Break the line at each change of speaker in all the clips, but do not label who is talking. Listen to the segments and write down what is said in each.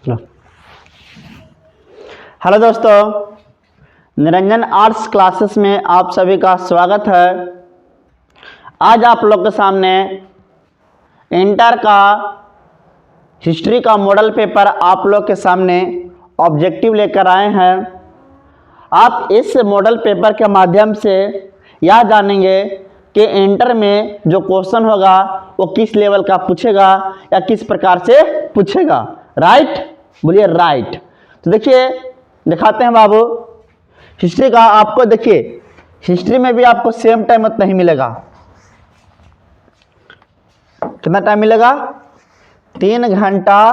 चलो। हेलो दोस्तों, Niranjan arts classes में आप सभी का स्वागत है। आज आप लोग के सामने इंटर का हिस्ट्री का मॉडल पेपर आप लोग के सामने ऑब्जेक्टिव लेकर आए हैं। आप इस मॉडल पेपर के माध्यम से यह जानेंगे कि इंटर में जो क्वेश्चन होगा वो किस लेवल का पूछेगा या किस प्रकार से पूछेगा। राइट, बोलिए राइट। तो देखिए, दिखाते हैं बाबू हिस्ट्री का। आपको देखिए, हिस्ट्री में भी आपको सेम टाइम उतना ही मिलेगा। कितना टाइम मिलेगा? 3 घंटा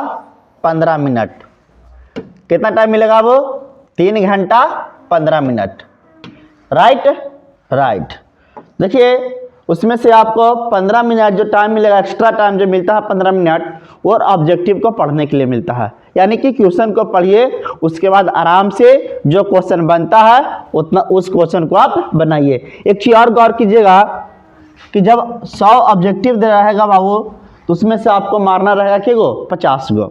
15 मिनट। कितना टाइम मिलेगा वो? 3 घंटा 15 मिनट। Right right. देखिए, उसमें से आपको 15 मिनट जो टाइम मिलेगा, एक्स्ट्रा टाइम जो मिलता है 15 मिनट, और ऑब्जेक्टिव को पढ़ने के लिए मिलता है। यानी कि क्वेश्चन को पढ़िए, उसके बाद आराम से जो क्वेश्चन बनता है उतना उस क्वेश्चन को आप बनाइए। एक चीज और गौर कीजिएगा कि जब 100 ऑब्जेक्टिव दे रहेगा बाबू, तो उसमें से आपको मारना रहेगा कि 50 गो।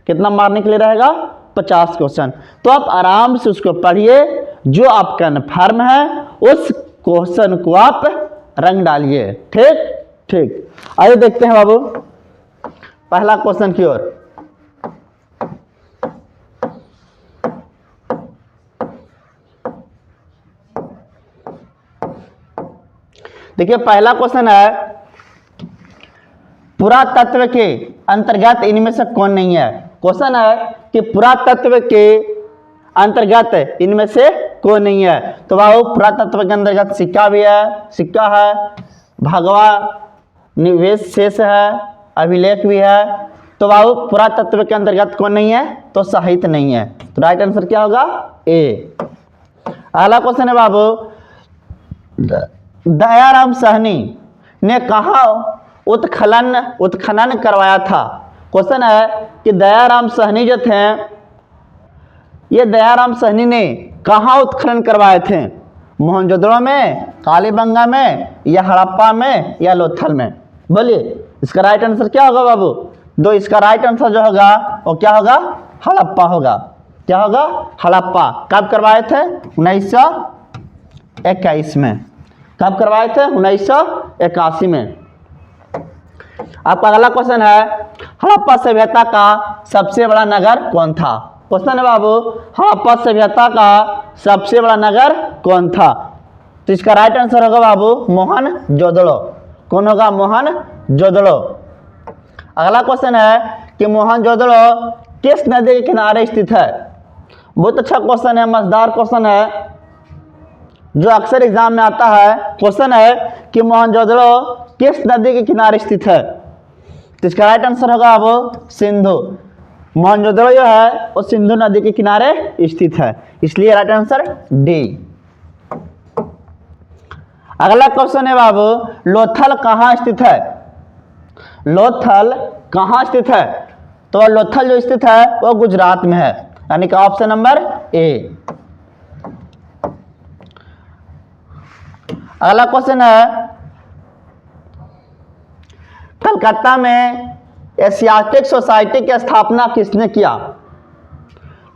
कितना मारने के लिए रहेगा? 50 क्वेश्चन। तो आप आराम से उसको पढ़िए, जो आप कन्फर्म है उस क्वेश्चन को आप रंग डालिए। ठीक ठीक। आइए देखते हैं बाबू पहला क्वेश्चन की ओर। देखिए, पहला क्वेश्चन है, पुरातत्व के अंतर्गत इनमें से कौन नहीं है। क्वेश्चन है कि पुरातत्व के अंतर्गत इनमें से कौन नहीं है। तो बाबू पुरातत्व के अंतर्गत सिक्का भी है, सिक्का है, भगवा निवेश शेष है, अभिलेख भी है। तो बाबू पुरातत्व के अंतर्गत कौन नहीं है? तो साहित्य नहीं है। तो राइट आंसर क्या होगा? ए। अगला क्वेश्चन है बाबू, दयाराम साहनी ने कहाँ उत्खनन करवाया था। क्वेश्चन है कि दयाराम साहनी जो थे, ये दयाराम साहनी ने कहाँ उत्खनन करवाए थे? मोहनजोदड़ो में, कालीबंगा में, या हड़प्पा में, या लोथल में? बोलिए, इसका राइट आंसर क्या होगा बाबू? दो इसका राइट आंसर जो होगा वो क्या होगा? हड़प्पा होगा। क्या होगा? हड़प्पा। कब करवाए थे? 1921 में। कब करवाए थे? 1981 में। आपका अगला क्वेश्चन है, हड़प्पा सभ्यता का सबसे बड़ा नगर कौन था। क्वेश्चन है बाबू, हड़प्पा सभ्यता का सबसे बड़ा नगर कौन था? तो इसका राइट आंसर होगा बाबू मोहनजोदड़ो। कौन होगा? मोहनजोदड़ो। अगला क्वेश्चन है कि मोहनजोदड़ो किस नदी के किनारे स्थित है। बहुत अच्छा क्वेश्चन है, मजेदार क्वेश्चन है, जो अक्सर एग्जाम में आता है। क्वेश्चन है कि मोहनजोदड़ो किस नदी के किनारे स्थित है। तो इसका राइट आंसर होगा अब सिंधु। मोहनजोदड़ो जो है वो सिंधु नदी के किनारे स्थित है, इसलिए राइट आंसर डी। अगला क्वेश्चन है बाबू, लोथल कहाँ स्थित है। लोथल कहाँ स्थित है? तो लोथल जो स्थित है वो गुजरात में है, यानी कि ऑप्शन नंबर ए। अगला क्वेश्चन है, कलकत्ता में एशियाटिक सोसाइटी की स्थापना किसने किया।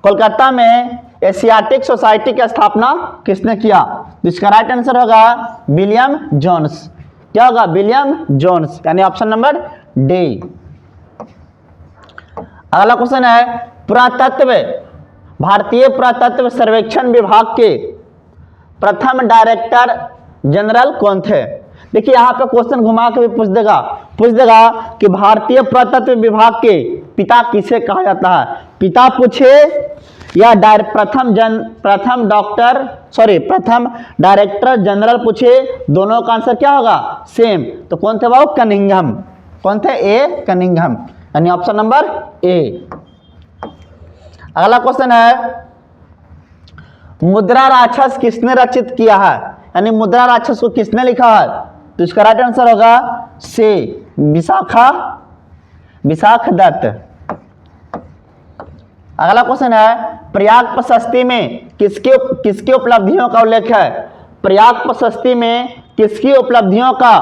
कोलकाता में एशियाटिक सोसाइटी की स्थापना किसने किया? इसका राइट आंसर होगा विलियम जोन्स। क्या होगा? विलियम जोन्स, यानी ऑप्शन नंबर डी। अगला क्वेश्चन है, पुरातत्व भारतीय पुरातत्व सर्वेक्षण विभाग के प्रथम डायरेक्टर जनरल कौन थे। देखिए, यहाँ पे क्वेश्चन घुमा के भी पूछ देगा कि भारतीय पुरातत्व विभाग के पिता किसे कहा जाता है। पिता पूछे या प्रथम डायरेक्टर जनरल पूछे, दोनों का आंसर क्या होगा? सेम। तो कौन थे वो? कनिंघम। कौन थे? ए कनिंघम, यानी ऑप्शन नंबर ए। अगला क्वेश्चन है, मुद्रा राक्षस किसने रचित किया है, यानी मुद्रा राक्षस को किसने लिखा है। तो इसका राइट आंसर होगा सी, विशाख दत्त। अगला क्वेश्चन है, प्रयाग प्रशस्ति में किसकी उपलब्धियों का उल्लेख है। प्रयाग प्रशस्ति में किसकी उपलब्धियों का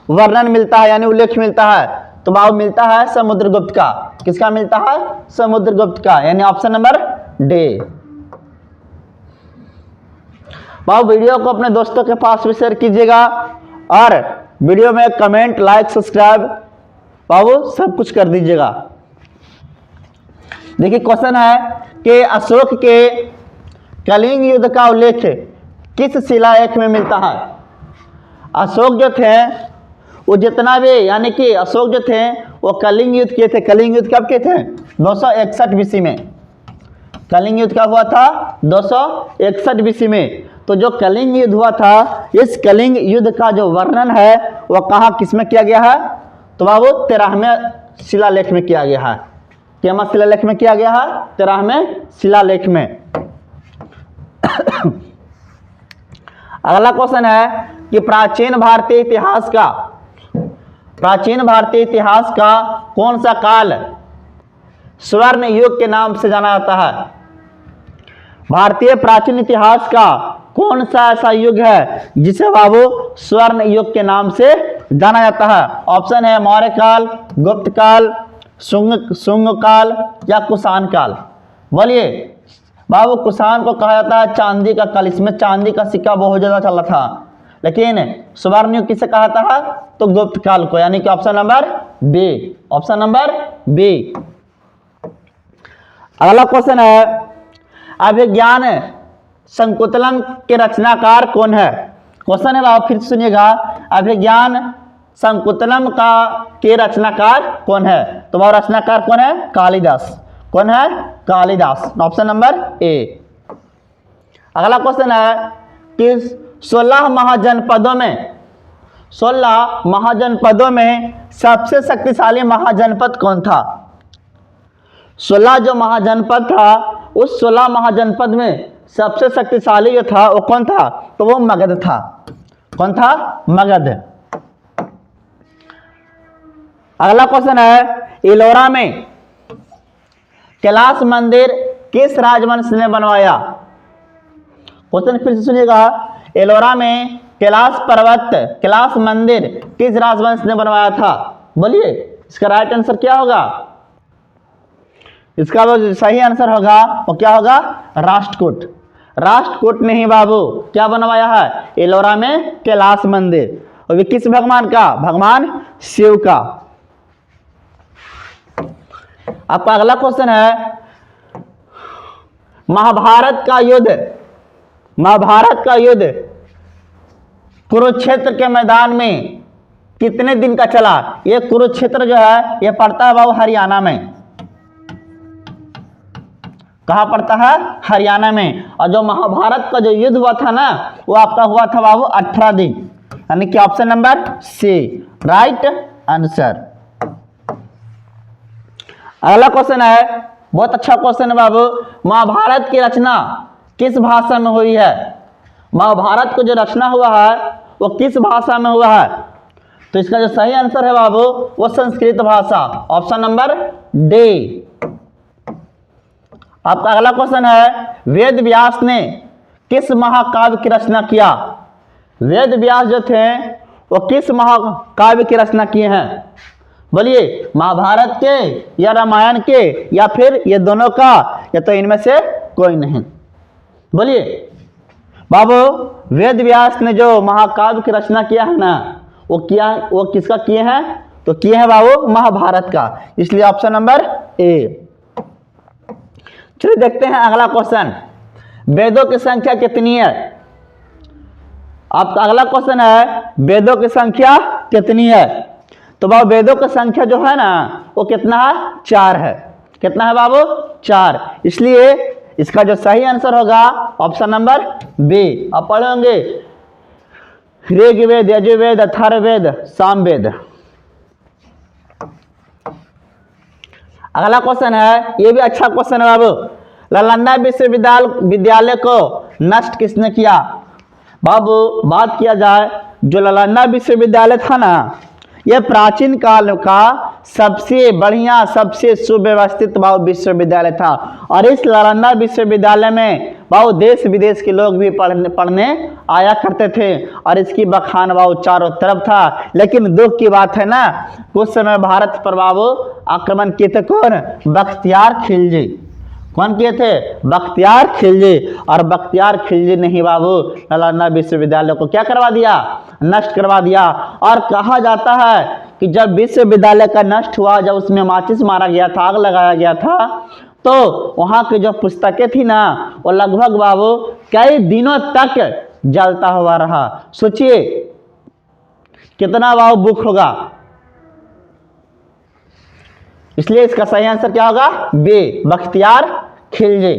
वर्णन मिलता है, यानी उल्लेख मिलता है। तो बाबू मिलता है समुद्रगुप्त का। किसका मिलता है? समुद्रगुप्त का, यानी ऑप्शन नंबर डी। बाबू वीडियो को अपने दोस्तों के पास भी शेयर कीजिएगा और वीडियो में कमेंट, लाइक, सब्सक्राइब बाबू सब कुछ कर दीजिएगा। देखिए क्वेश्चन है कि अशोक के कलिंग युद्ध का उल्लेख किस शिलालेख में मिलता है? अशोक जो थे वो जितना भी, यानी कि अशोक जो थे वो कलिंग युद्ध किए थे। कलिंग युद्ध कब किए थे? 261 बीसी में। कलिंग युद्ध कब हुआ था? 261 बीसी में। तो जो कलिंग युद्ध हुआ था, इस कलिंग युद्ध का जो वर्णन है वो कहाँ किस में किया गया है? तो बाबू 13वें शिलालेख में किया गया है। क्या शिलालेख में किया गया है? 13वें शिलालेख में। अगला क्वेश्चन है कि प्राचीन भारतीय इतिहास का कौन सा काल स्वर्ण युग के नाम से जाना जाता है? भारतीय प्राचीन इतिहास का कौन सा ऐसा युग है जिसे बाबू स्वर्ण युग के नाम से जाना जाता है? ऑप्शन है मौर्य काल, गुप्त काल, शुंग काल या कुषाण काल। बोलिए बाबू, कुषाण को कहा जाता है चांदी का काल। इसमें चांदी का सिक्का बहुत ज्यादा चला था। लेकिन स्वर्ण युग किसे कहा जाता है? तो गुप्त काल को, यानी कि option number B. Option number B. अगला क्वेश्चन है अभिज्ञान संकुतलम के रचनाकार कौन है? क्वेश्चन है बाबू फिर सुनिएगा, अभिज्ञान संकुतलम के रचनाकार कौन है? तो वह रचनाकार कौन है? कालिदास। कौन है? कालिदास। Option number A. अगला क्वेश्चन है कि 16 महाजनपदों में सबसे शक्तिशाली महाजनपद कौन था? 16 जो महाजनपद था, उस 16 महाजनपद में सबसे शक्तिशाली जो था वो कौन था? तो वो मगध था। कौन था? मगध। अगला क्वेश्चन है एलोरा में कैलाश मंदिर किस राजवंश ने बनवाया? क्वेश्चन फिर से सुनिएगा, एलोरा में कैलाश मंदिर किस राजवंश ने बनवाया था? बोलिए इसका राइट आंसर क्या होगा? इसका जो सही आंसर होगा वो क्या होगा? राष्ट्रकूट। राष्ट्रकूट ने ही बाबू क्या बनवाया है? एलोरा में कैलाश मंदिर। और ये किस भगवान का? भगवान शिव का। आपका अगला क्वेश्चन है महाभारत का युद्ध कुरुक्षेत्र के मैदान में कितने दिन का चला? ये कुरुक्षेत्र जो है ये पड़ता है बाबू हरियाणा में। कहाँ पड़ता है? हरियाणा में। और जो महाभारत का जो युद्ध हुआ था ना, वो आपका हुआ था बाबू 18 दिन, यानी कि option number C right answer. अगला क्वेश्चन है, बहुत अच्छा क्वेश्चन है बाबू, महाभारत की रचना किस भाषा में हुई है? महाभारत को जो रचना हुआ है वो किस भाषा में हुआ है? तो इसका जो सही आंसर है बाबू वो संस्कृत भाषा। Option number D. आपका अगला क्वेश्चन है वेद व्यास ने किस महाकाव्य की रचना किया? वेद व्यास जो थे वो किस महाकाव्य की रचना किए हैं? बोलिए महाभारत के या रामायण के या फिर ये दोनों का, या तो इनमें से कोई नहीं। बोलिए बाबू वेद व्यास ने जो महाकाव्य की रचना किया है ना, वो किसका किए हैं? तो किए हैं बाबू महाभारत का। इसलिए ऑप्शन नंबर ए। चलिए देखते हैं अगला क्वेश्चन, वेदों की संख्या कितनी है? आपका अगला क्वेश्चन है वेदों की संख्या कितनी है? तो बाबू वेदों की संख्या जो है ना वो कितना है? 4 है। कितना है बाबू? 4। इसलिए इसका जो सही आंसर होगा ऑप्शन नंबर बी। आप पढ़े होंगे ऋग्वेद, यजुर्वेद, अथर्ववेद, सामवेद। अगला क्वेश्चन है, ये भी अच्छा क्वेश्चन है बाबू, नालंदा विश्वविद्यालय को नष्ट किसने किया? बाबू बात किया जाए जो नालंदा विश्वविद्यालय था ना, यह प्राचीन काल का सबसे बढ़िया, सबसे सुव्यवस्थित विश्वविद्यालय था। और इस नालंदा विश्वविद्यालय में बाबू देश विदेश के लोग भी पढ़ने आया करते थे और इसकी बखान बाबू चारों तरफ था। लेकिन दुख की बात है ना, उस समय भारत पर बाबू आक्रमण किए थे कौन? बख्तियार खिलजी। कौन किए थे? बख्तियार खिलजी। और बख्तियार खिलजी ने ही बाबू नालंदा विश्वविद्यालय को क्या करवा दिया? नष्ट करवा दिया। और कहा जाता है कि जब विश्वविद्यालय का नष्ट हुआ, जब उसमें माचिस मारा गया था, आग लगाया गया था, तो वहाँ की जो पुस्तकें थी ना, वो लगभग बाबू कई दिनों तक जलता हुआ रहा। सोचिए कितना बाबू बुक होगा। इसलिए इसका सही आंसर क्या होगा? बी, बख्तियार खिलजी।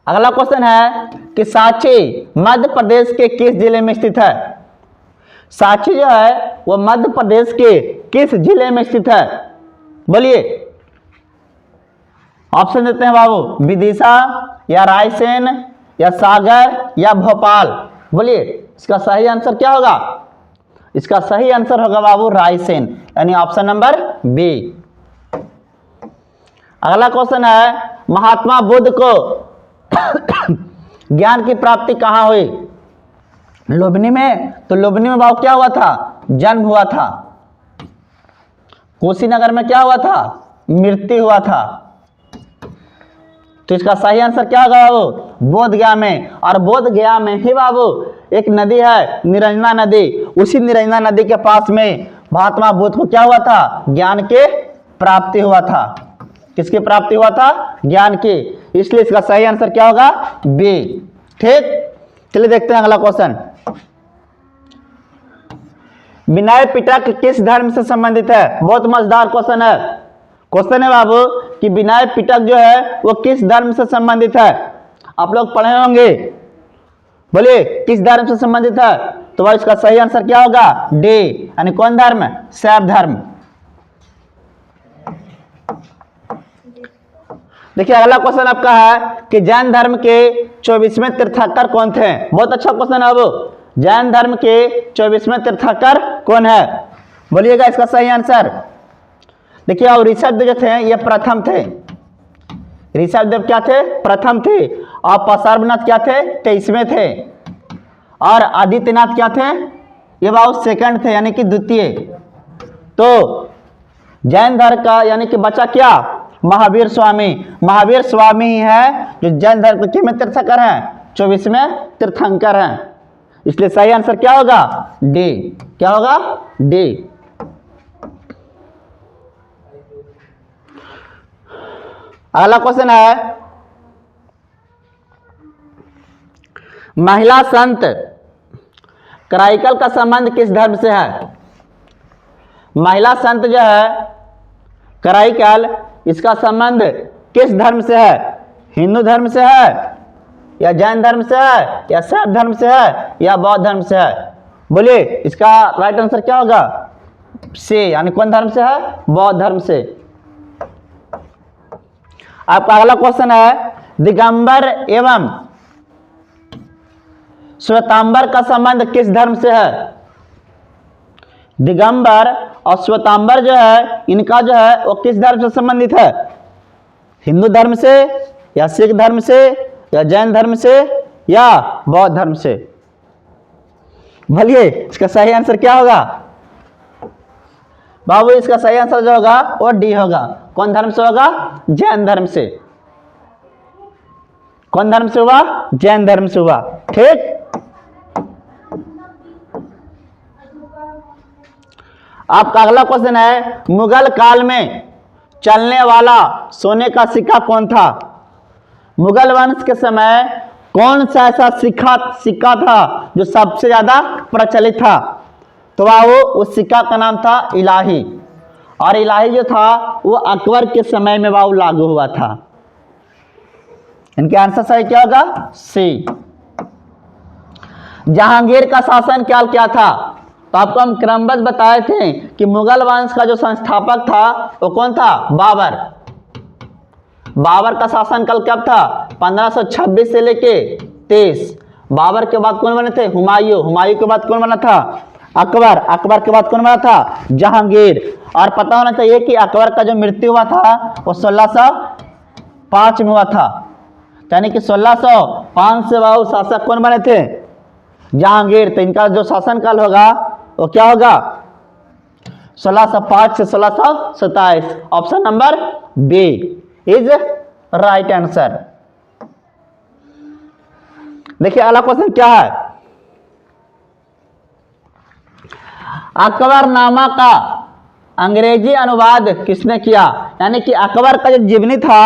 अगला क्वेश्चन है कि सांची मध्य प्रदेश के किस जिले में स्थित है? सांची जो है वो मध्य प्रदेश के किस जिले में स्थित है? बोलिए। ऑप्शन देते हैं बाबू, विदिशा या रायसेन या सागर या भोपाल। बोलिए इसका सही आंसर क्या होगा? इसका सही आंसर होगा बाबू रायसेन, यानी ऑप्शन नंबर बी। अगला क्वेश्चन है, महात्मा बुद्ध को ज्ञान की प्राप्ति कहाँ हुई? लुम्बिनी में। तो लुम्बिनी में बाबू क्या हुआ था? जन्म हुआ था। कुशीनगर में क्या हुआ था? मृत्यु हुआ था। तो इसका सही आंसर क्या होगा बाबू? बोध गया में। और बोध गया में ही बाबू एक नदी है निरंजना नदी। उसी निरंजना नदी के पास में महात्मा बुद्ध को क्या हुआ था? ज्ञान के प्राप्ति हुआ था। किसकी प्राप्ति हुआ था? ज्ञान की। इसलिए इसका सही आंसर क्या होगा? बी। ठीक, चलिए देखते हैं अगला क्वेश्चन। विनय पिटक किस धर्म से संबंधित है? बहुत मजेदार क्वेश्चन है। क्वेश्चन है बाबू कि विनय पिटक जो है वो किस धर्म से संबंधित है? आप लोग पढ़े होंगे। बोलिए किस धर्म से संबंधित है? तो भाई इसका सही आंसर क्या होगा? डी, यानी कौन धर्म? शैव धर्म। देखिए अगला क्वेश्चन आपका है कि जैन धर्म के 24वें तीर्थंकर कौन थे? बहुत अच्छा क्वेश्चन है बाबू। जैन धर्म के 24वें तीर्थंकर कौन है? बोलिएगा इसका सही आंसर। देखिए और ऋषभ जो थे ये प्रथम थे। ऋषभ देव क्या थे? प्रथम थे। और पार्श्वनाथ क्या थे? 23वें थे। और आदित्यनाथ क्या थे? ये बाबू सेकंड थे, यानी कि द्वितीय। तो जैन धर्म का यानी कि बचा क्या? महावीर स्वामी। महावीर स्वामी ही है जो जैन धर्म के में तीर्थंकर हैं, 24वें तीर्थंकर हैं। इसलिए सही आंसर क्या होगा? डी। क्या होगा? डी। अगला क्वेश्चन है, महिला संत कराइकल का संबंध किस धर्म से है? महिला संत जो है कराइकल, इसका संबंध किस धर्म से है? हिंदू धर्म से है या जैन धर्म से है या शैव धर्म से है या बौद्ध धर्म से है? बोलिए इसका राइट आंसर क्या होगा? से, यानी कौन धर्म से है? बौद्ध धर्म से। आपका अगला क्वेश्चन है, दिगंबर एवं श्वेतांबर का संबंध किस धर्म से है? दिगंबर और श्वेतांबर जो है इनका जो है वो किस धर्म से संबंधित है? हिंदू धर्म से या सिख धर्म से या जैन धर्म से या बौद्ध धर्म से? बोलिए इसका सही आंसर क्या होगा? बाबू इसका सही आंसर जो होगा वो डी होगा। कौन धर्म से होगा? जैन धर्म से। कौन धर्म से हुआ? जैन धर्म से हुआ। ठीक, आपका अगला क्वेश्चन है, मुगल काल में चलने वाला सोने का सिक्का कौन था? मुगल वंश के समय कौन सा ऐसा सिक्का था जो सबसे ज्यादा प्रचलित था? तो वो उस सिक्का का नाम था इलाही। और इलाही जो था वो अकबर के समय में वो लागू हुआ था। इनके आंसर सही क्या होगा? सी। जहांगीर का शासन काल क्या था? तो आपको हम क्रमबद्ध बताए थे कि मुगल वंश का जो संस्थापक था वो कौन था? बाबर। बाबर का शासन काल कब था? 1526 से लेके 23। बाबर के बाद कौन बने थे? हुमायूं। हुमायूं के बाद कौन बना था? अकबर। अकबर के बाद कौन बना था? जहांगीर। और पता होना चाहिए कि अकबर का जो मृत्यु हुआ था वो 1605 में हुआ था। यानी कि 1605 से बाबू शासक कौन बने थे? जहांगीर। तो इनका जो शासनकाल होगा वो क्या होगा? 1605 से 1627। Option number B is right answer. देखिए अगला क्वेश्चन क्या है? अकबरनामा का अंग्रेजी अनुवाद किसने किया? यानी कि अकबर का जो जीवनी था,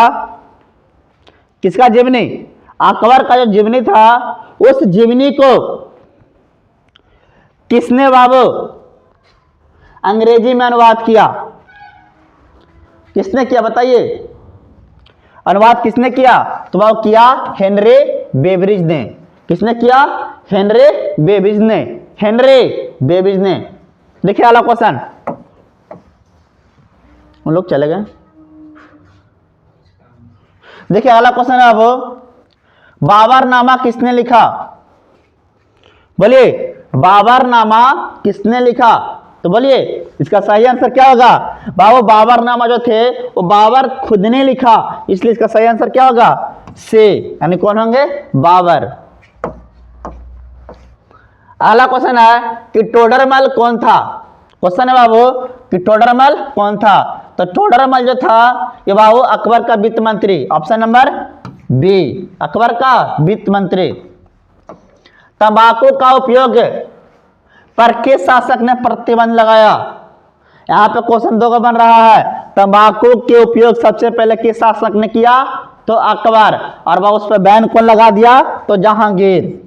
किसका जीवनी? अकबर का जो जीवनी था, उस जीवनी को किसने बाबू अंग्रेजी में अनुवाद किया? किसने किया बताइए? अनुवाद किसने किया? तो बाबू किया हेनरी बेब्रिज ने। किसने किया? हेनरी बेब्रिज ने। हेनरी बेब्रिज ने। देखिए अगला क्वेश्चन, उन लोग चले गए। देखिए अगला क्वेश्चन है अब, बाबरनामा किसने लिखा? बोलिए बाबरनामा किसने लिखा? तो बोलिए इसका सही आंसर क्या होगा? बाबू बाबरनामा जो थे वो बाबर खुद ने लिखा, इसलिए इसका सही आंसर क्या होगा? से, यानी कौन होंगे? बाबर। अगला क्वेश्चन है कि टोडरमल कौन था? क्वेश्चन है बाबू कि टोडरमल कौन था? तो टोडरमल जो था ये बाबू अकबर का वित्त मंत्री। ऑप्शन नंबर बी, अकबर का वित्त मंत्री। तंबाकू का उपयोग पर किस शासक ने प्रतिबंध लगाया? यहां पे क्वेश्चन 2 का बन रहा है। तंबाकू के उपयोग सबसे पहले किस शासक ने किया? तो अकबर। और वह उस पर बैन कौन लगा दिया? तो Jahangir.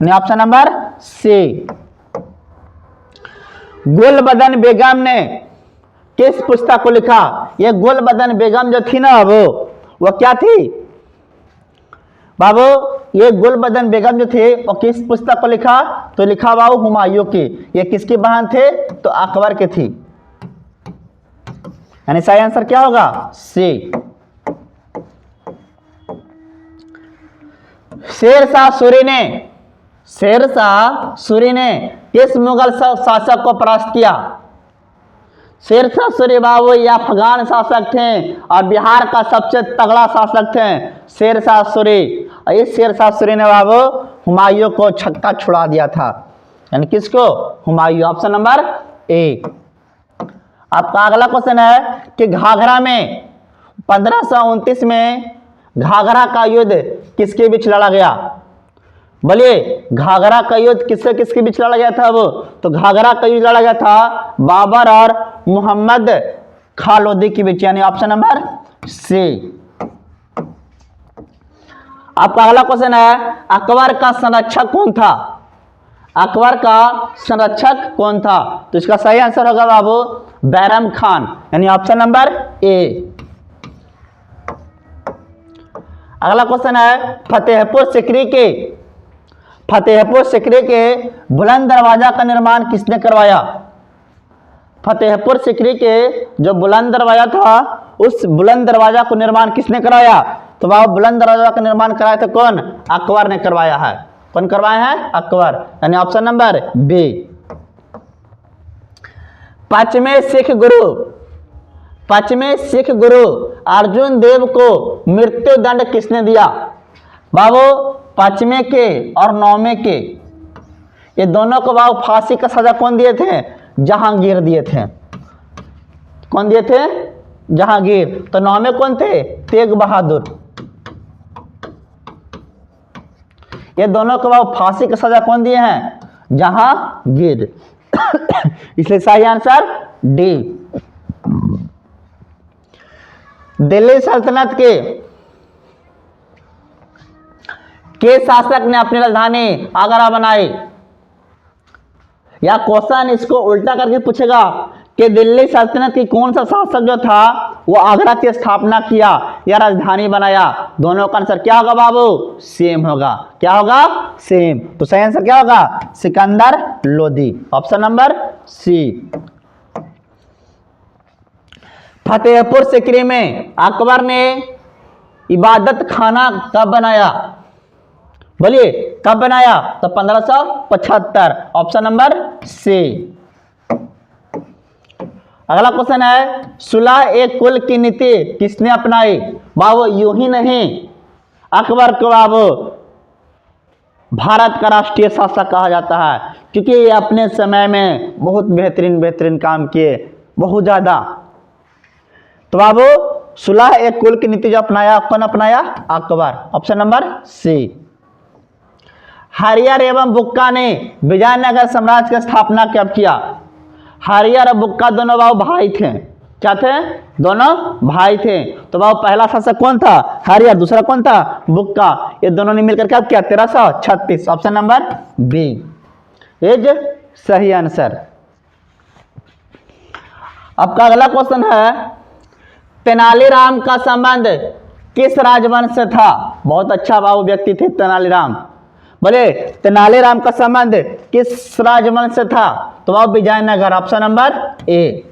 Option number C. Gulbadan Begum ने किस पुस्तक को लिखा? ये गुलबदन बेगम जो थी ना वो क्या थी बाबू? ये गुलबदन बेगम जो थे वो किस पुस्तक को लिखा? तो लिखा बाबू हुमायूं की। ये किसकी बहन थे? तो अकबर के थी। यानी सही आंसर क्या होगा? सी। शेरशाह सूरी ने किस मुगल शासक को परास्त किया? शेरशाह सूरी बाबू ये अफगान शासक थे और बिहार का सबसे तगड़ा शासक थे शेरशाह सूरी। इस शेरशाह सूरी ने बाबू हुमायूं को छक्का छुड़ा दिया था। यानी किसको? हुमायूं। Option number A. आपका अगला क्वेश्चन है कि घाघरा में 1529 में घाघरा का युद्ध किसके बीच लड़ा गया? बोलिए घाघरा का युद्ध किससे किसके बीच लड़ा गया था? वो तो घाघरा का युद्ध लड़ा गया था बाबर और मोहम्मद खां लोधी के बीच। यानी ऑप्शन नंबर सी। आपका अगला क्वेश्चन है अकबर का संरक्षक कौन था? अकबर का संरक्षक कौन था? तो इसका सही आंसर होगा बाबू बैरम खान। यानी ऑप्शन नंबर ए। अगला क्वेश्चन है फतेहपुर सीकरी के बुलंद दरवाजा का निर्माण किसने करवाया? फतेहपुर सीकरी के जो बुलंद दरवाजा था उस बुलंद दरवाजा को निर्माण किसने करवाया? तो बाबू बुलंद दरवाजा का निर्माण कराया था कौन? अकबर ने करवाया है। कौन करवाया है? अकबर। यानी ऑप्शन नंबर बी। पांचवें सिख गुरु अर्जुन देव को मृत्यु दंड किसने दिया? बाबू 5वें के और 9वें के ये दोनों को बाबू फांसी का सजा कौन दिए थे? जहांगीर दिए थे। कौन दिए थे? जहांगीर। तो 9वें कौन थे? तेग बहादुर। ये दोनों को बाबू फांसी का सजा कौन दिए हैं? जहांगीर। इसलिए सही आंसर डी। दिल्ली सल्तनत के शासक ने अपनी राजधानी आगरा बनाई? या क्वेश्चन इसको उल्टा करके पूछेगा कि दिल्ली सल्तनत की कौन सा शासक जो था वो आगरा की स्थापना किया या राजधानी बनाया? दोनों का आंसर क्या होगा बाबू? सेम होगा। क्या होगा? सेम। तो सही आंसर क्या होगा? Sikandar Lodi. Option number C. Fatehpur Sikri में अकबर ने इबादत खाना कब बनाया? बोलिए कब बनाया? तो 1575। Option number C. अगला क्वेश्चन है सुलह एक कुल की नीति किसने अपनाई? बाबू यूं ही नहीं, अकबर को बाबू भारत का राष्ट्रीय शासक कहा जाता है, क्योंकि ये अपने समय में बहुत बेहतरीन काम किए, बहुत ज़्यादा। तो बाबू सुलह एक कुल की नीति जो अपनाया, कौन अपनाया? Akbar. Option number C. Harihar एवं बुक्का ने विजयनगर साम्राज्य की स्थापना कब किया? हरियर और बुक्का दोनों बाबू भाई थे। क्या थे? दोनों भाई थे। तो बाबू पहला शासक कौन था? हरियर। दूसरा कौन था? बुक्का। ये दोनों ने मिलकर क्या किया? 1336। ऑप्शन नंबर बी इज सही आंसर। आपका अगला क्वेश्चन है, तेनालीराम का संबंध किस राजवंश से था? बहुत अच्छा बाबू व्यक्ति थे तेनालीराम। बोले तेनालीराम का संबंध किस राजवंश से था? तो बाबू विजयनगर। Option number A.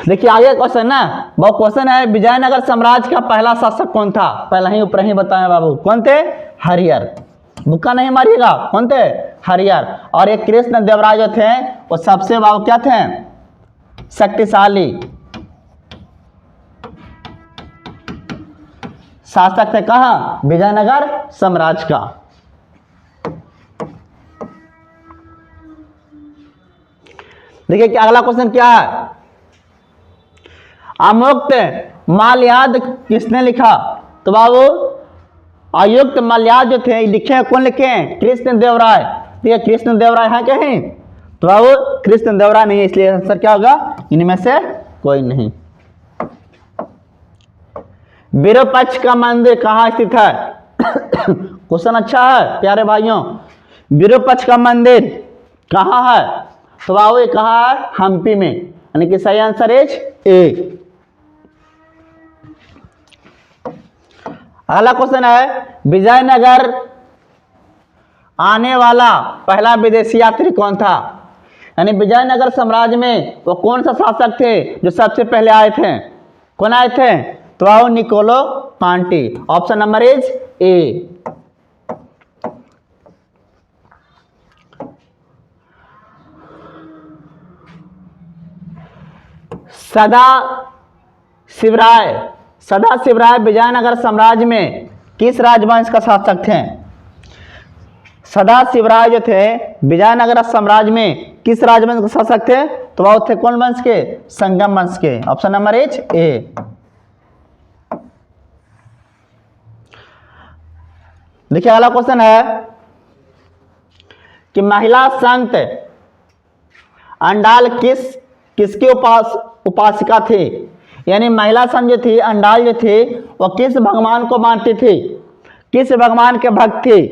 देखिए आगे क्वेश्चन ना, बहुत क्वेश्चन है, विजयनगर साम्राज्य का पहला शासक कौन था? पहला ही ऊपर ही बताया बाबू। कौन थे? हरियर। बुक्का नहीं मारिएगा। कौन थे? हरियर। और एक कृष्ण देवराय जो थे वो सबसे बाबू क्या थे? शक्तिशाली शासक थे। कहाँ? विजयनगर साम्राज्य का। देखिए कि अगला क्वेश्चन क्या है, अमुक्त माल्याद किसने लिखा? तो बाबू आयुक्त माल्याद जो थे लिखे हैं, कौन लिखे हैं? कृष्ण देवराय। ये कृष्ण देवराय है कहीं? तो बाबू कृष्ण देवराय नहीं है, इसलिए आंसर क्या होगा? इनमें से कोई नहीं। विरूपाक्ष का मंदिर कहाँ स्थित है? क्वेश्चन अच्छा है प्यारे भाइयों। विरूपाक्ष का मंदिर कहाँ है? तो बाबू ये कहाँ है? हम्पी में, यानी कि सही आंसर इज ए। अगला क्वेश्चन है, विजयनगर आने वाला पहला विदेशी यात्री कौन था? यानी विजयनगर साम्राज्य में वो कौन सा शासक थे जो सबसे पहले आए थे? कौन आए थे? तो आओ Niccolo Conti. Option number is A. Sada Shivaraya Vijayanagar साम्राज्य में किस राजवंश का शासक थे? सदा शिवराय जो थे विजयनगर साम्राज्य में किस राजवंश के शासक थे? तो वह थे कौन वंश के? संगम वंश के। ऑप्शन नंबर इज ए। देखिए अगला क्वेश्चन है कि महिला संत अंडाल किसकी उपासिका थी? यानी महिला संत जो थी, अंडाल जो थी, वो किस भगवान को मानती थी? किस भगवान के भक्त थी?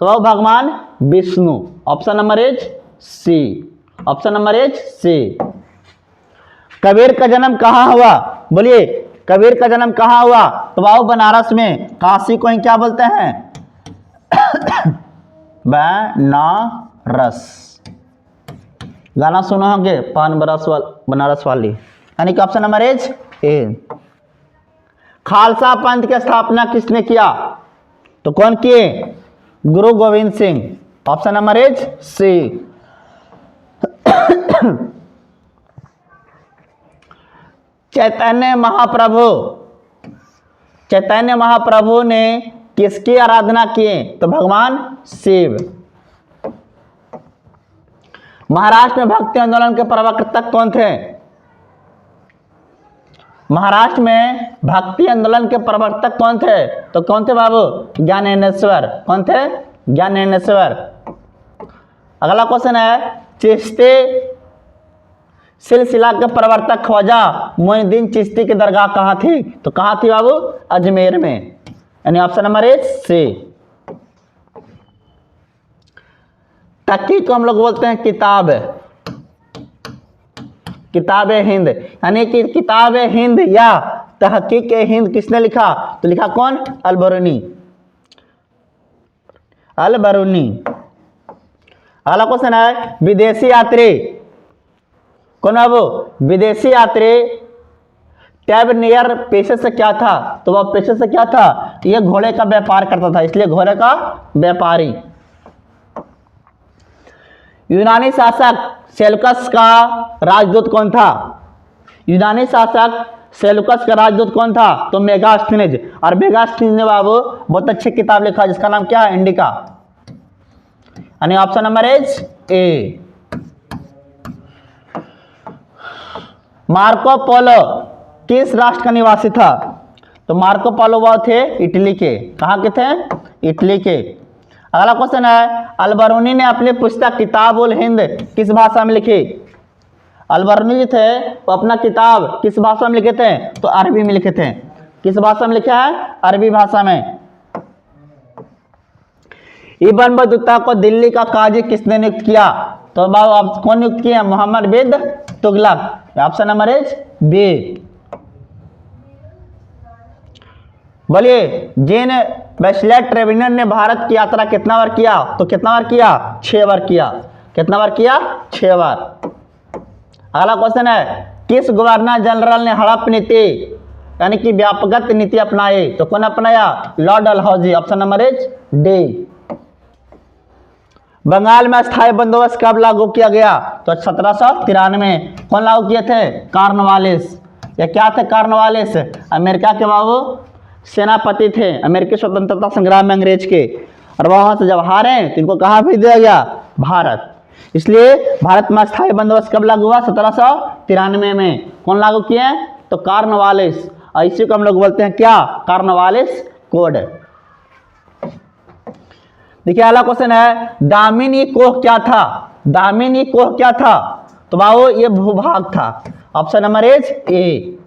तो वह भगवान Vishnu. Option number is C. Option number is C. Kabir का जन्म कहाँ हुआ? बोलिए कबीर का जन्म कहाँ हुआ? तो वह बनारस में, काशी को ही क्या बोलते हैं? बनारस। गाना सुना होंगे पान बनारस वाली, यानी कि option number is A. Khalsa Panth की स्थापना किसने किया? तो कौन किए? Guru Gobind Singh. Option number is C. Chaitanya Mahaprabhu ने किसकी आराधना किए? तो भगवान शिव। महाराष्ट्र में भक्ति आंदोलन के प्रवर्तक कौन थे? महाराष्ट्र में भक्ति आंदोलन के प्रवर्तक कौन थे? तो कौन थे बाबू? ज्ञानेश्वर। कौन थे? ज्ञानेश्वर। अगला क्वेश्चन है, चिश्ती सिलसिला के प्रवर्तक ख्वाजा मोइनुद्दीन चिश्ती की दरगाह कहाँ थी? तो कहाँ थी बाबू? अजमेर में, यानी ऑप्शन नंबर इज सी। तकी को हम लोग बोलते हैं किताब हिंद, यानी कि किताब हिंद या तहकीक हिंद किसने लिखा? तो लिखा कौन? अलबरूनी। अगला क्वेश्चन है, विदेशी यात्री कौन बाबू? विदेशी यात्री टैबनियर पेशे से क्या था? तो वह पेशे से क्या था? यह घोड़े का व्यापार करता था, इसलिए घोड़े का व्यापारी। यूनानी शासक सेल्यूकस का राजदूत कौन था? यूनानी शासक सेल्यूकस का राजदूत कौन था? तो मेगास्थनीज। और मेगास्थनीज ने बाबू बहुत अच्छी किताब लिखा जिसका नाम क्या है? इंडिका। यानी option number is A. Marco Polo किस राष्ट्र का निवासी था? तो मार्को पोलो वो थे इटली के। कहाँ के थे? इटली के। अगला क्वेश्चन है, अलबरूनी ने अपनी पुस्तक किताबुल हिंद किस भाषा में लिखी? अलबरूनी जो थे वो अपना किताब किस भाषा में लिखे थे? तो अरबी में लिखे थे। किस भाषा में लिखा है? अरबी भाषा में। इब्न बतूता को दिल्ली का काजी किसने नियुक्त किया? तो बाबू आप कौन नियुक्त किया? Muhammad bin Tughlaq. Option number is B. बोलिए, जीन बैचलेट ट्रेविनर ने भारत की यात्रा कितना बार किया? तो कितना बार किया? 6 बार किया। कितना बार किया? 6 बार। अगला क्वेश्चन है, किस गवर्नर जनरल ने हड़प नीति यानी कि व्यापक नीति अपनाई? तो कौन अपनाया? Lord Dalhousie. Option number is D. Bengal में अस्थायी बंदोबस्त कब लागू किया गया? तो 1793। कौन लागू किए थे? कॉर्नवालिस। या क्या थे कॉर्नवालिस? अमेरिका के बाबू सेनापति थे अमेरिकी स्वतंत्रता संग्राम में अंग्रेज के। और वहां से जब हारे तो इनको कहाँ भेज दिया गया? भारत। इसलिए भारत में अस्थायी बंदोबस्त कब लागू हुआ? 1793 में। कौन लागू किए? तो कॉर्नवालिस। और इसी को हम लोग बोलते हैं क्या? Cornwallis code. देखिए अगला क्वेश्चन है, दामिनी कोह क्या था? दामिनी कोह क्या था? तो बाबू ये भूभाग था। ऑप्शन नंबर इज ए।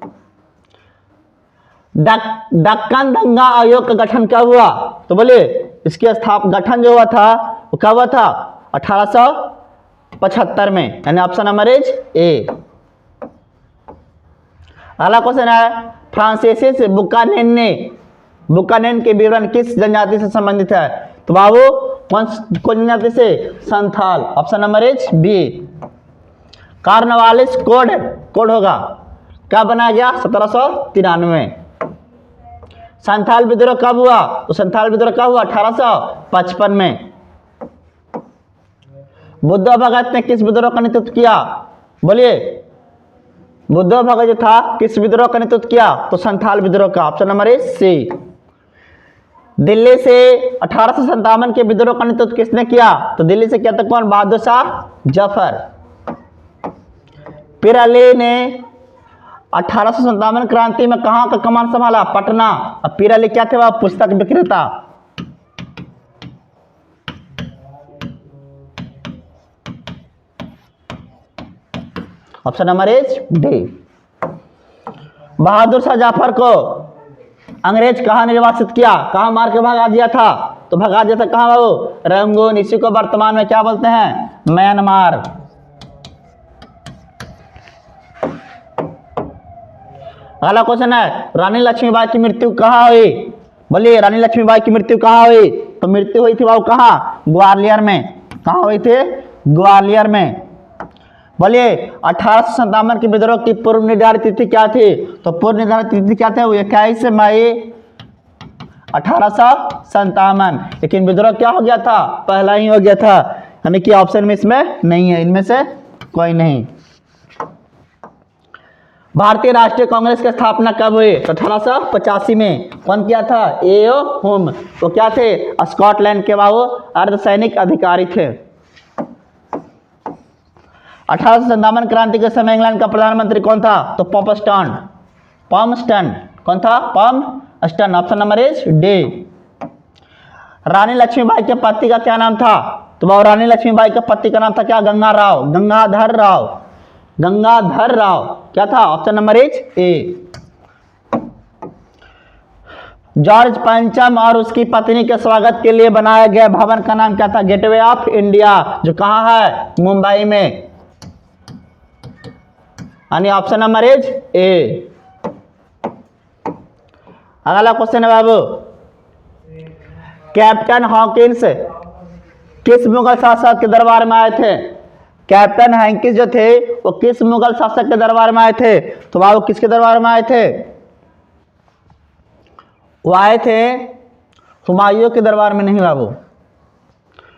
दक्कन दंगा आयोग का गठन कब हुआ? तो बोलिए इसके गठन जो हुआ था वो कब हुआ था? 1875 में। यानी ऑप्शन नंबर इज ए। अगला क्वेश्चन है, फ्रांसीसी बुकानेन के विवरण किस जनजाति से संबंधित है? तो बाबू कौन जनजाति से? Santhal. Option number is B. Cornwallis code होगा कब बनाया गया? 1793। संथाल विद्रोह कब हुआ? तो संथाल विद्रोह कब हुआ? 1855 में। बुद्ध भगत ने किस विद्रोह का नेतृत्व किया? बोलिए, बुद्ध भगत जो था किस विद्रोह का नेतृत्व किया? तो संथाल विद्रोह का। Option number is C. Delhi से 1857 के विद्रोह का नेतृत्व किसने किया? तो दिल्ली से किया था कौन? बहादुर शाह जफर। पीर अली ने 1857 क्रांति में कहां का कमान संभाला? पटना। अब पीर अली क्या थे? वह पुस्तक विक्रेता। Option number is D. Bahadur Shah Zafar को अंग्रेज कहां निर्वासित किया? कहां मार के भगा दिया था? तो भगा दिया था कहां बाबू? रंगून। इसी को वर्तमान में क्या बोलते हैं? म्यांमार। अगला क्वेश्चन है, रानी लक्ष्मीबाई की मृत्यु कहाँ हुई? बोलिए, रानी लक्ष्मीबाई की मृत्यु कहाँ हुई? तो मृत्यु हुई थी बाबू कहाँ? ग्वालियर में। कहाँ हुई थी? ग्वालियर में। बोलिए, 1857 के विद्रोह की पूर्व निर्धारित तिथि क्या थी? तो पूर्व निर्धारित तिथि क्या थे? वो 21 मई 1857। लेकिन विद्रोह क्या हो गया था? पहला ही हो गया था। यानी कि ऑप्शन में इसमें नहीं है, इनमें से कोई नहीं। भारतीय राष्ट्रीय कांग्रेस की स्थापना कब हुई? तो 1885 में। कौन किया था? एओ होम। वो क्या थे? स्कॉटलैंड के बाबू अर्धसैनिक अधिकारी थे। 1857 क्रांति के समय इंग्लैंड का प्रधानमंत्री कौन था? तो पॉम्स्टन। कौन था? Palmerston. Option number is D. Rani Laxmibai के पति का क्या नाम था? तो बाबू रानी लक्ष्मीबाई के पति का नाम था क्या? गंगाधर राव। क्या था? Option number is A. George पंचम और उसकी पत्नी के स्वागत के लिए बनाया गया भवन का नाम क्या था? गेटवे ऑफ इंडिया, जो कहां है? मुंबई में। यानी ऑप्शन नंबर इज ए। अगला क्वेश्चन है बाबू, कैप्टन हॉकिंस किस मुगल शासक के दरबार में आए थे? कैप्टन हैंकिस जो थे वो किस मुगल शासक के दरबार में आए थे? तो बाबू किसके दरबार में आए थे? वो आए थे हुमायूं के दरबार में नहीं बाबू,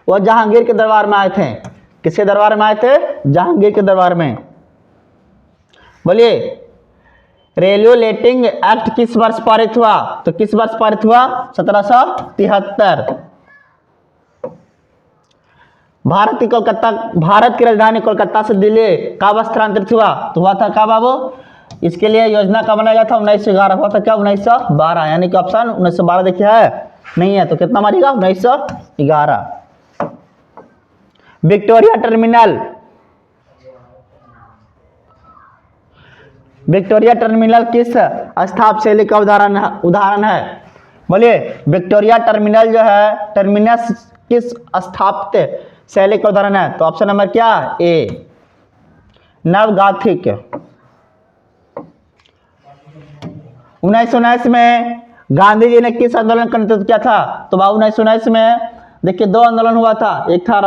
वो जहांगीर के दरबार में आए थे। किसके दरबार में आए थे? जहांगीर के दरबार में। बोलिए, रेगुलेटिंग एक्ट किस वर्ष पारित हुआ? तो किस वर्ष पारित हुआ? 1773। भारत की राजधानी कोलकाता से दिल्ली कब स्थानांतरित हुआ? तो हुआ था कब बाबू? इसके लिए योजना कब बनाया गया था? 1911। हुआ था क्या? 1912। यानी कि ऑप्शन 1912 देखिए है नहीं है, तो कितना मारिएगा? 1911। विक्टोरिया टर्मिनल, विक्टोरिया टर्मिनल किस स्थापत्य शैली का उदाहरण है? बोलिए, विक्टोरिया टर्मिनल जो है, टर्मिनस किस स्थापत्य शैली का उदाहरण है? तो ऑप्शन नंबर क्या? ए, नवगाथिक। 1919 में गांधी जी ने किस आंदोलन का नेतृत्व किया था? तो 1919 में देखिए 2 आंदोलन हुआ था। एक था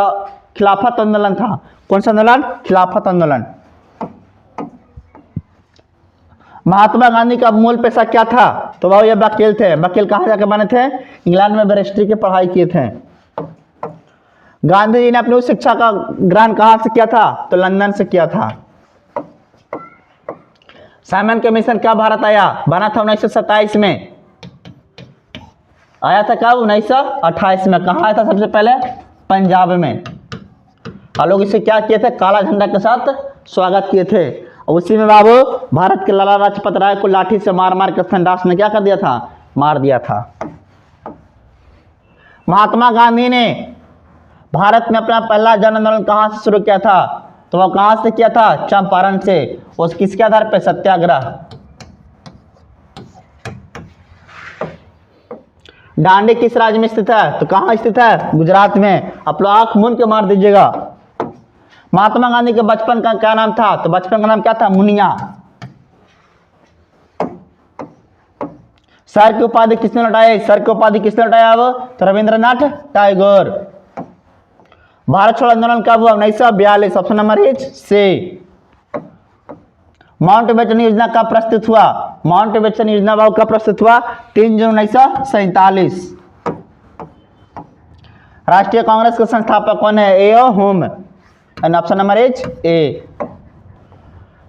खिलाफत आंदोलन था। कौन सा आंदोलन? खिलाफत आंदोलन। महात्मा गांधी का मूल पेशा क्या था? तो वो ये वकील थे। वकील कहाँ जाके बने थे? इंग्लैंड में बैरिस्ट्री की पढ़ाई किए थे। गांधी जी ने अपनी उच्च शिक्षा का ग्रहण कहाँ से किया था? तो लंदन से किया था। साइमन कमीशन कब भारत आया? बना था 1927 में। आया था कब? 1928 में। कहाँ आया था सबसे पहले? पंजाब में। और लोग इसे क्या किए थे? काला झंडा के साथ स्वागत किए थे। और उसी में बाबू भारत के लाला लाजपत राय को लाठी से मार मार कर सन्यास ने क्या कर दिया था? मार दिया था। महात्मा गांधी ने भारत में अपना पहला जन आंदोलन कहाँ से शुरू किया था? तो वह कहाँ से किया था? चंपारण से। उस किसके आधार पर? सत्याग्रह। डांडी किस राज्य में स्थित है? तो कहाँ स्थित है? गुजरात में। आप लोग आंख मूंद के मार दीजिएगा। महात्मा गांधी के बचपन का क्या नाम था? तो बचपन का नाम क्या था? मुनिया। सर की उपाधि किसने लौटाई? सर की उपाधि किसने लौटाया? अब तो रविंद्रनाथ टैगोर। भारत छोड़ो आंदोलन कब हुआ? 1942। Option number is C. Mountbatten योजना कब प्रस्तुत हुआ? माउंटबेटन योजना बाबू कब प्रस्तुत हुआ? 3 जून 1947। राष्ट्रीय कांग्रेस के संस्थापक कौन है? A O Hume. And option number is A.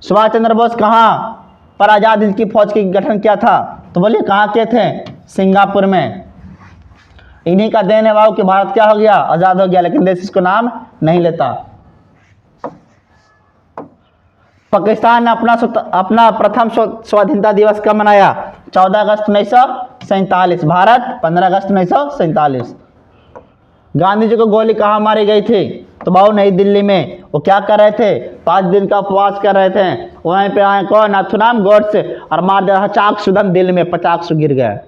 Subhash Chandra Bose कहाँ पर आजाद हिंद की फौज की गठन किया था? तो बोलिए कहाँ किए थे? सिंगापुर में। इन्हीं का देन है बाबू कि भारत क्या हो गया? आजाद हो गया, लेकिन देश इसको नाम नहीं लेता। पाकिस्तान ने अपना प्रथम स्वाधीनता दिवस कब मनाया? 14 अगस्त 1947। भारत 15 अगस्त 1947। गांधी जी को गोली कहाँ मारी गई थी? तो बाबू नई दिल्ली में। वो क्या कर रहे थे? 5 दिन का उपवास कर रहे थे। वहीं पे आए कौन? नाथुराम गोडसे और मार दिया चाक सुधम दिल में। 50 गिर गए।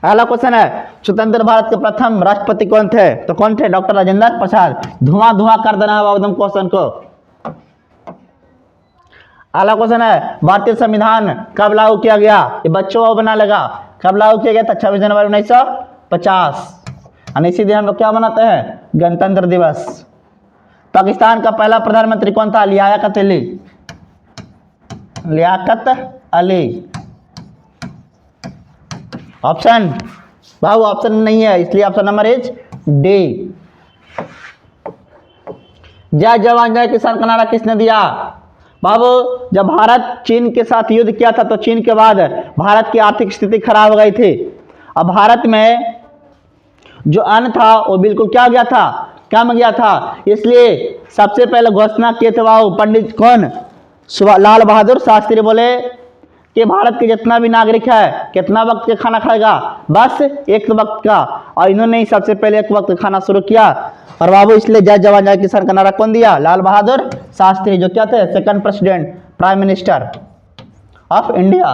अगला क्वेश्चन है, स्वतंत्र भारत के प्रथम राष्ट्रपति कौन थे? तो कौन थे? डॉक्टर राजेंद्र प्रसाद। धुआं धुआं कर देना है एकदम क्वेश्चन को। अगला क्वेश्चन है, भारतीय संविधान कब लागू किया गया? ये बच्चों को बना लगा। कब लागू किया गया था? 26 जनवरी 1950। और इसी दिन हम लोग क्या मनाते हैं? गणतंत्र दिवस। पाकिस्तान का पहला प्रधानमंत्री कौन था? लियाकत अली। लियाकत अली। ऑप्शन बाबू ऑप्शन नहीं है, इसलिए ऑप्शन नंबर इज डी। जय जवान जय किसान का नारा किसने दिया? बाबू जब भारत चीन के साथ युद्ध किया था तो चीन के बाद भारत की आर्थिक स्थिति खराब हो गई थी। अब भारत में जो अन्न था वो बिल्कुल क्या गया था? कम गया था। इसलिए सबसे पहले घोषणा किए थे बाबू पंडित कौन? लाल बहादुर शास्त्री। बोले कि भारत के जितना भी नागरिक है कितना वक्त के खाना खाएगा? बस एक वक्त का। और इन्होंने ही सबसे पहले एक वक्त खाना शुरू किया। और बाबू इसलिए जय जवान जय किसान का नारा कौन दिया? लाल बहादुर शास्त्री, जो क्या थे? Second president, prime minister of India.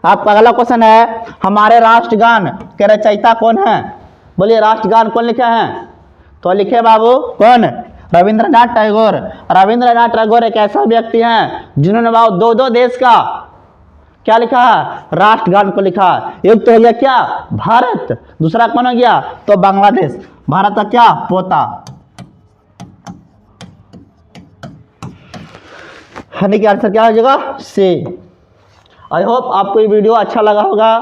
आपका अगला क्वेश्चन है, हमारे राष्ट्रगान के रचयिता कौन है? बोलिए राष्ट्रगान कौन लिखे हैं? तो लिखे बाबू कौन? रविंद्रनाथ टैगोर। रविंद्रनाथ टैगोर एक ऐसा व्यक्ति हैं जिन्होंने बाबू 2 देश का क्या लिखा है? राष्ट्रगान को लिखा। एक तो हो गया क्या? भारत। दूसरा कौन हो गया? तो बांग्लादेश। भारत का क्या? पोता। यानी कि आंसर क्या हो जाएगा? सी। आई होप आपको ये वीडियो अच्छा लगा होगा।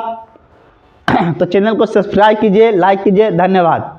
तो चैनल को सब्सक्राइब कीजिए, लाइक कीजिए। धन्यवाद।